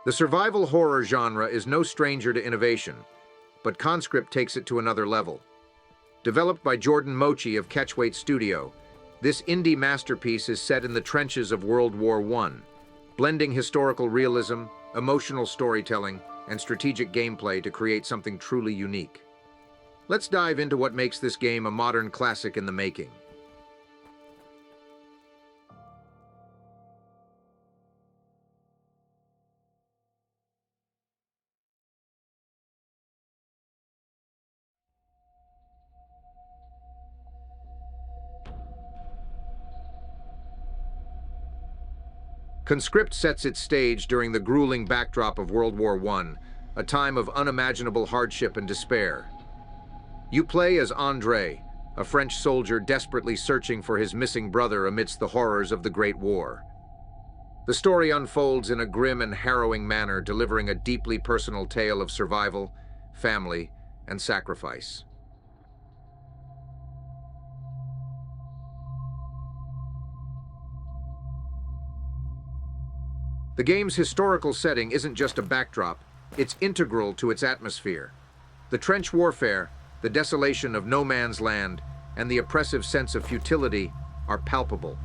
The survival horror genre is no stranger to innovation, but Conscript takes it to another level. Developed by Jordan Mochi of Catchweight Studio, this indie masterpiece is set in the trenches of World War I, blending historical realism, emotional storytelling, and strategic gameplay to create something truly unique. Let's dive into what makes this game a modern classic in the making. Conscript sets its stage during the grueling backdrop of World War I, a time of unimaginable hardship and despair. You play as André, a French soldier desperately searching for his missing brother amidst the horrors of the Great War. The story unfolds in a grim and harrowing manner, delivering a deeply personal tale of survival, family, and sacrifice. The game's historical setting isn't just a backdrop, it's integral to its atmosphere. The trench warfare, the desolation of no man's land, and the oppressive sense of futility are palpable.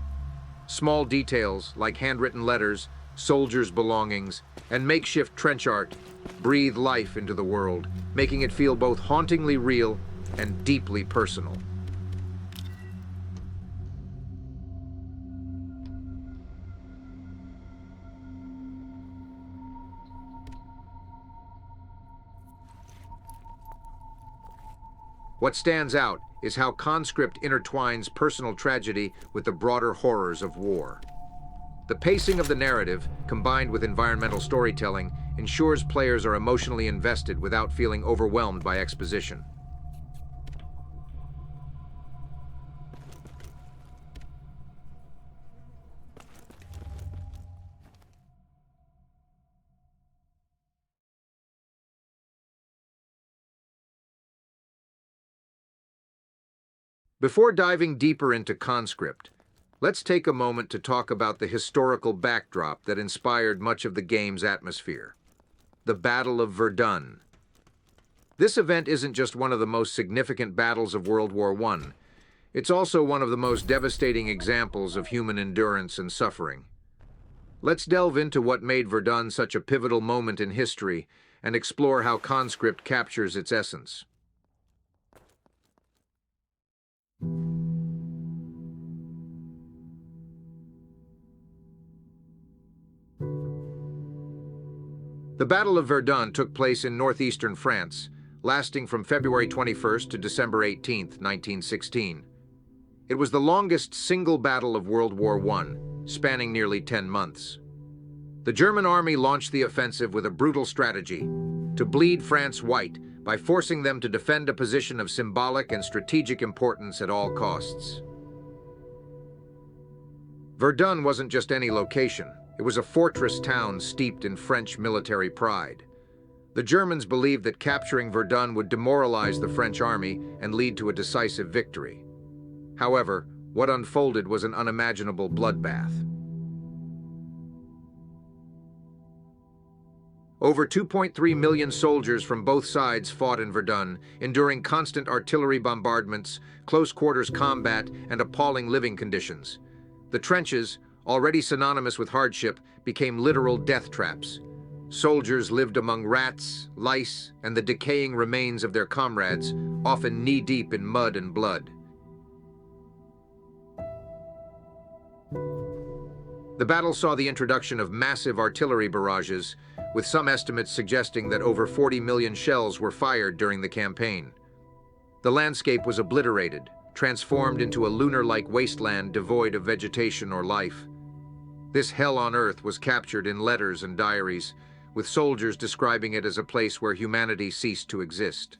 Small details like handwritten letters, soldiers' belongings, and makeshift trench art breathe life into the world, making it feel both hauntingly real and deeply personal. What stands out is how Conscript intertwines personal tragedy with the broader horrors of war. The pacing of the narrative, combined with environmental storytelling, ensures players are emotionally invested without feeling overwhelmed by exposition. Before diving deeper into Conscript, let's take a moment to talk about the historical backdrop that inspired much of the game's atmosphere: the Battle of Verdun. This event isn't just one of the most significant battles of World War I, it's also one of the most devastating examples of human endurance and suffering. Let's delve into what made Verdun such a pivotal moment in history and explore how Conscript captures its essence. The Battle of Verdun took place in northeastern France, lasting from February 21st to December 18th, 1916. It was the longest single battle of World War I, spanning nearly 10 months. The German army launched the offensive with a brutal strategy: to bleed France white by forcing them to defend a position of symbolic and strategic importance at all costs. Verdun wasn't just any location. It was a fortress town steeped in French military pride. The Germans believed that capturing Verdun would demoralize the French army and lead to a decisive victory. However, what unfolded was an unimaginable bloodbath. Over 2.3 million soldiers from both sides fought in Verdun, enduring constant artillery bombardments, close-quarters combat, and appalling living conditions. The trenches, already synonymous with hardship, became literal death traps. Soldiers lived among rats, lice, and the decaying remains of their comrades, often knee-deep in mud and blood. The battle saw the introduction of massive artillery barrages, with some estimates suggesting that over 40 million shells were fired during the campaign. The landscape was obliterated, transformed into a lunar-like wasteland devoid of vegetation or life. This hell on earth was captured in letters and diaries, with soldiers describing it as a place where humanity ceased to exist.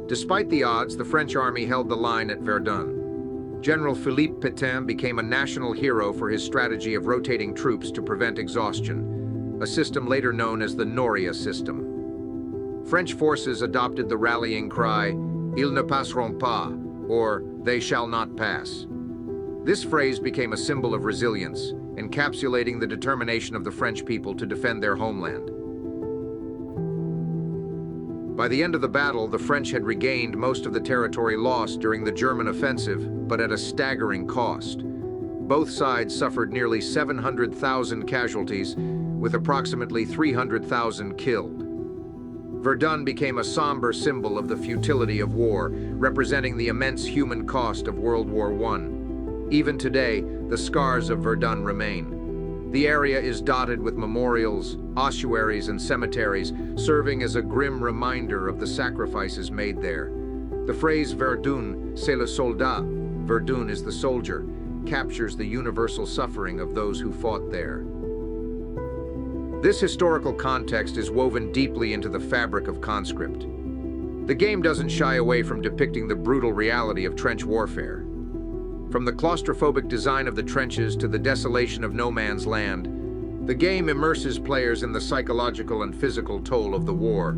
Despite the odds, the French army held the line at Verdun. General Philippe Pétain became a national hero for his strategy of rotating troops to prevent exhaustion, a system later known as the Noria system. French forces adopted the rallying cry, "Ils ne passeront pas," or "They shall not pass." This phrase became a symbol of resilience, encapsulating the determination of the French people to defend their homeland. By the end of the battle, the French had regained most of the territory lost during the German offensive, but at a staggering cost. Both sides suffered nearly 700,000 casualties, with approximately 300,000 killed. Verdun became a somber symbol of the futility of war, representing the immense human cost of World War I. Even today, the scars of Verdun remain. The area is dotted with memorials, ossuaries, and cemeteries, serving as a grim reminder of the sacrifices made there. The phrase Verdun, c'est le soldat, Verdun is the soldier, captures the universal suffering of those who fought there. This historical context is woven deeply into the fabric of Conscript. The game doesn't shy away from depicting the brutal reality of trench warfare. From the claustrophobic design of the trenches to the desolation of no man's land, the game immerses players in the psychological and physical toll of the war.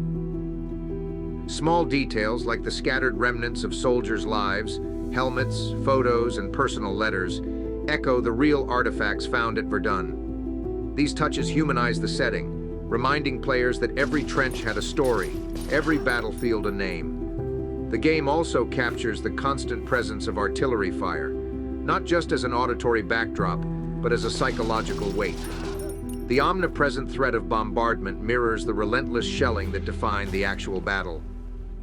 Small details like the scattered remnants of soldiers' lives, helmets, photos, and personal letters echo the real artifacts found at Verdun. These touches humanize the setting, reminding players that every trench had a story, every battlefield a name. The game also captures the constant presence of artillery fire, not just as an auditory backdrop, but as a psychological weight. The omnipresent threat of bombardment mirrors the relentless shelling that defined the actual battle.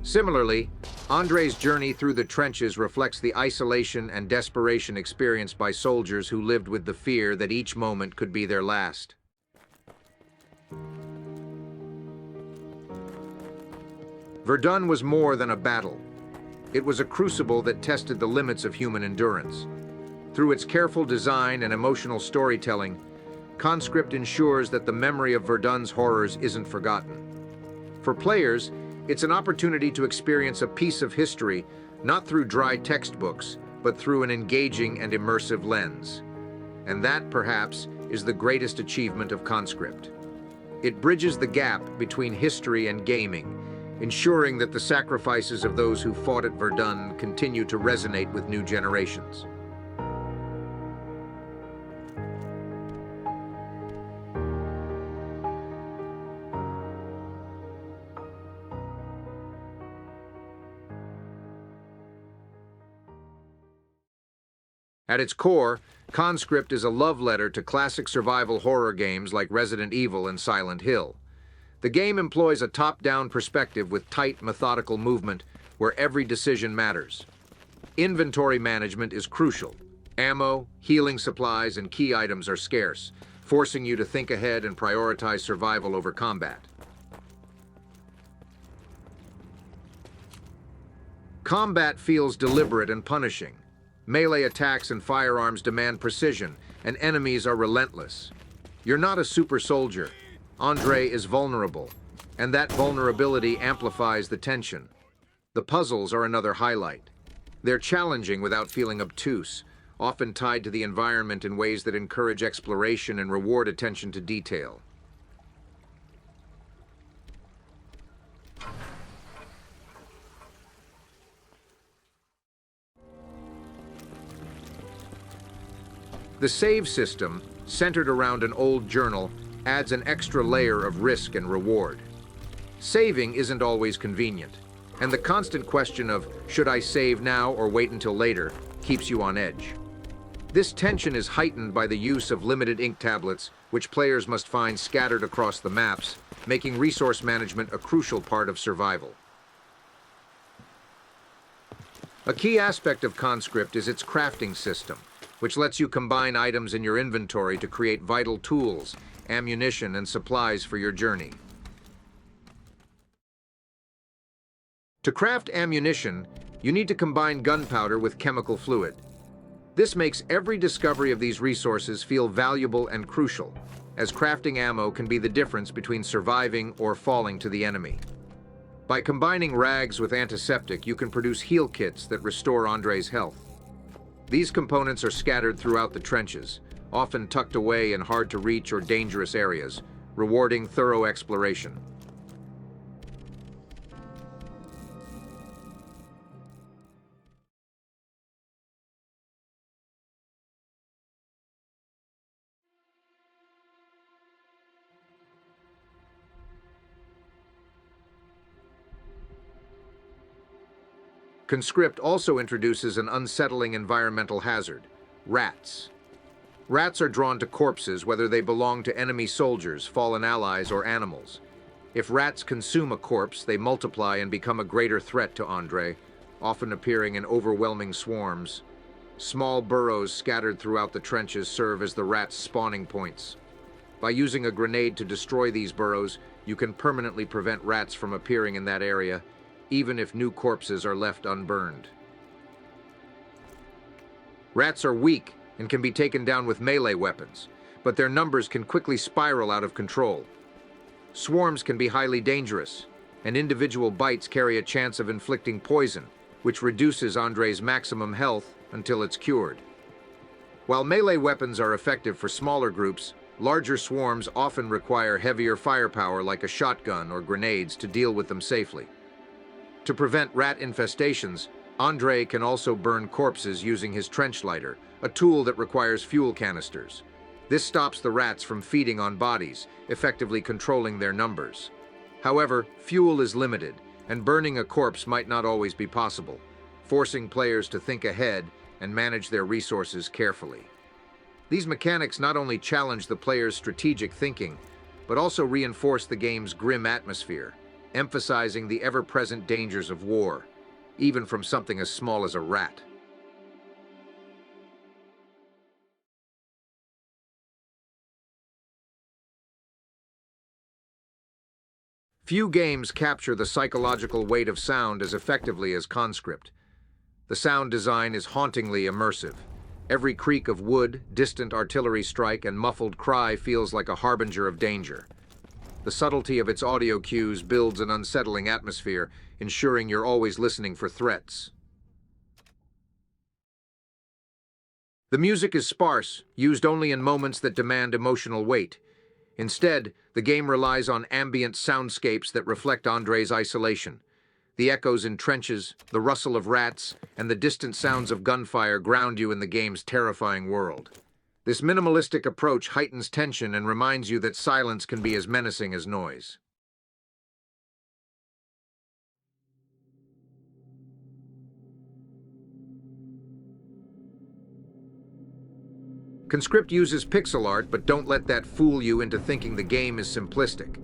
Similarly, André's journey through the trenches reflects the isolation and desperation experienced by soldiers who lived with the fear that each moment could be their last. Verdun was more than a battle. It was a crucible that tested the limits of human endurance. Through its careful design and emotional storytelling, Conscript ensures that the memory of Verdun's horrors isn't forgotten. For players, it's an opportunity to experience a piece of history, not through dry textbooks, but through an engaging and immersive lens. And that, perhaps, is the greatest achievement of Conscript. It bridges the gap between history and gaming, ensuring that the sacrifices of those who fought at Verdun continue to resonate with new generations. At its core, Conscript is a love letter to classic survival horror games like Resident Evil and Silent Hill. The game employs a top-down perspective with tight, methodical movement where every decision matters. Inventory management is crucial. Ammo, healing supplies, and key items are scarce, forcing you to think ahead and prioritize survival over combat. Combat feels deliberate and punishing. Melee attacks and firearms demand precision, and enemies are relentless. You're not a super soldier. André is vulnerable, and that vulnerability amplifies the tension. The puzzles are another highlight. They're challenging without feeling obtuse, often tied to the environment in ways that encourage exploration and reward attention to detail. The save system, centered around an old journal, adds an extra layer of risk and reward. Saving isn't always convenient, and the constant question of, should I save now or wait until later, keeps you on edge. This tension is heightened by the use of limited ink tablets, which players must find scattered across the maps, making resource management a crucial part of survival. A key aspect of Conscript is its crafting system, which lets you combine items in your inventory to create vital tools, ammunition, and supplies for your journey. To craft ammunition, you need to combine gunpowder with chemical fluid. This makes every discovery of these resources feel valuable and crucial, as crafting ammo can be the difference between surviving or falling to the enemy. By combining rags with antiseptic, you can produce heal kits that restore André's health. These components are scattered throughout the trenches, often tucked away in hard-to-reach or dangerous areas, rewarding thorough exploration. Conscript also introduces an unsettling environmental hazard: rats. Rats are drawn to corpses whether they belong to enemy soldiers, fallen allies, or animals. If rats consume a corpse, they multiply and become a greater threat to Andre, often appearing in overwhelming swarms. Small burrows scattered throughout the trenches serve as the rats' spawning points. By using a grenade to destroy these burrows, you can permanently prevent rats from appearing in that area, even if new corpses are left unburned. Rats are weak and can be taken down with melee weapons, but their numbers can quickly spiral out of control. Swarms can be highly dangerous, and individual bites carry a chance of inflicting poison, which reduces Andre's maximum health until it's cured. While melee weapons are effective for smaller groups, larger swarms often require heavier firepower like a shotgun or grenades to deal with them safely. To prevent rat infestations, Andre can also burn corpses using his trench lighter, a tool that requires fuel canisters. This stops the rats from feeding on bodies, effectively controlling their numbers. However, fuel is limited, and burning a corpse might not always be possible, forcing players to think ahead and manage their resources carefully. These mechanics not only challenge the player's strategic thinking, but also reinforce the game's grim atmosphere, emphasizing the ever-present dangers of war, even from something as small as a rat. Few games capture the psychological weight of sound as effectively as Conscript. The sound design is hauntingly immersive. Every creak of wood, distant artillery strike, and muffled cry feels like a harbinger of danger. The subtlety of its audio cues builds an unsettling atmosphere, ensuring you're always listening for threats. The music is sparse, used only in moments that demand emotional weight. Instead, the game relies on ambient soundscapes that reflect Andre's isolation. The echoes in trenches, the rustle of rats, and the distant sounds of gunfire ground you in the game's terrifying world. This minimalistic approach heightens tension and reminds you that silence can be as menacing as noise. Conscript uses pixel art, but don't let that fool you into thinking the game is simplistic.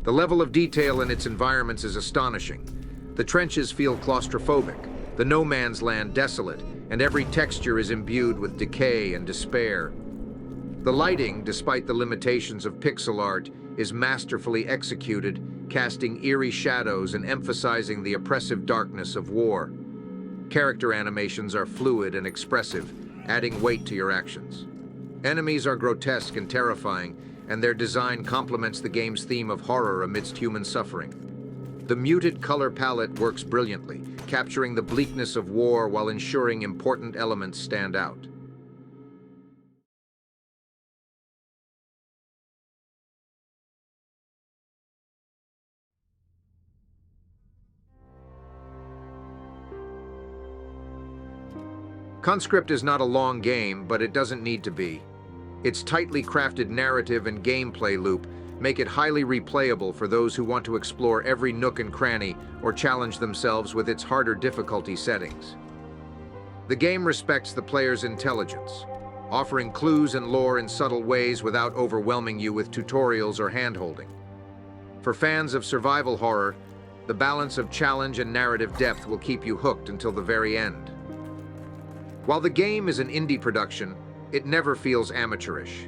The level of detail in its environments is astonishing. The trenches feel claustrophobic, the no man's land desolate, and every texture is imbued with decay and despair. The lighting, despite the limitations of pixel art, is masterfully executed, casting eerie shadows and emphasizing the oppressive darkness of war. Character animations are fluid and expressive, adding weight to your actions. Enemies are grotesque and terrifying, and their design complements the game's theme of horror amidst human suffering. The muted color palette works brilliantly, capturing the bleakness of war while ensuring important elements stand out. Conscript is not a long game, but it doesn't need to be. Its tightly crafted narrative and gameplay loop make it highly replayable for those who want to explore every nook and cranny or challenge themselves with its harder difficulty settings. The game respects the player's intelligence, offering clues and lore in subtle ways without overwhelming you with tutorials or hand-holding. For fans of survival horror, the balance of challenge and narrative depth will keep you hooked until the very end. While the game is an indie production, it never feels amateurish.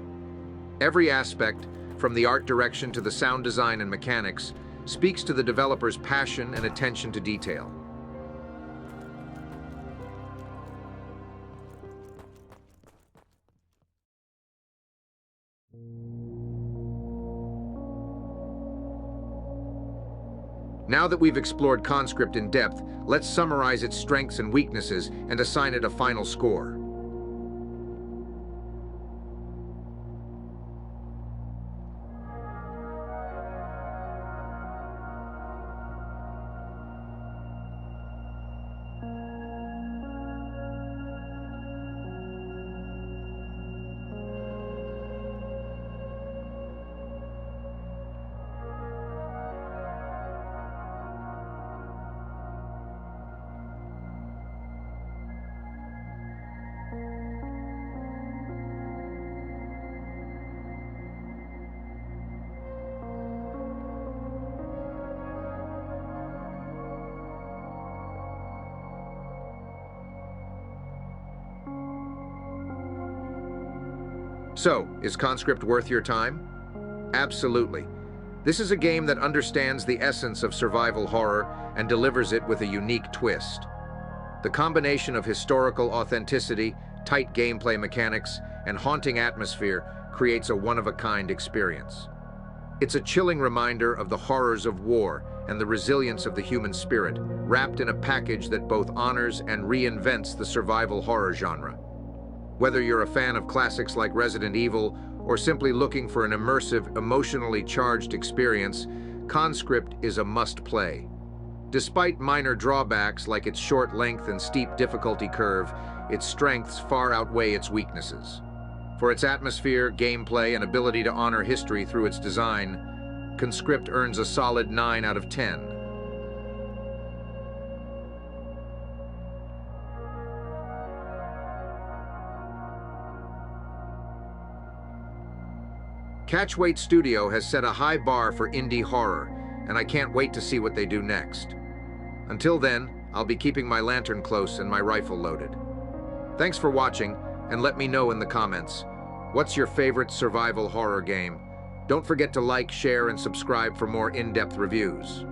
Every aspect, from the art direction to the sound design and mechanics, speaks to the developer's passion and attention to detail. Now that we've explored Conscript in depth, let's summarize its strengths and weaknesses and assign it a final score. So, is Conscript worth your time? Absolutely. This is a game that understands the essence of survival horror and delivers it with a unique twist. The combination of historical authenticity, tight gameplay mechanics, and haunting atmosphere creates a one-of-a-kind experience. It's a chilling reminder of the horrors of war and the resilience of the human spirit, wrapped in a package that both honors and reinvents the survival horror genre. Whether you're a fan of classics like Resident Evil or simply looking for an immersive, emotionally charged experience, Conscript is a must-play. Despite minor drawbacks like its short length and steep difficulty curve, its strengths far outweigh its weaknesses. For its atmosphere, gameplay, and ability to honor history through its design, Conscript earns a solid 9 out of 10. Catchweight Studio has set a high bar for indie horror, and I can't wait to see what they do next. Until then, I'll be keeping my lantern close and my rifle loaded. Thanks for watching, and let me know in the comments, what's your favorite survival horror game? Don't forget to like, share, and subscribe for more in-depth reviews.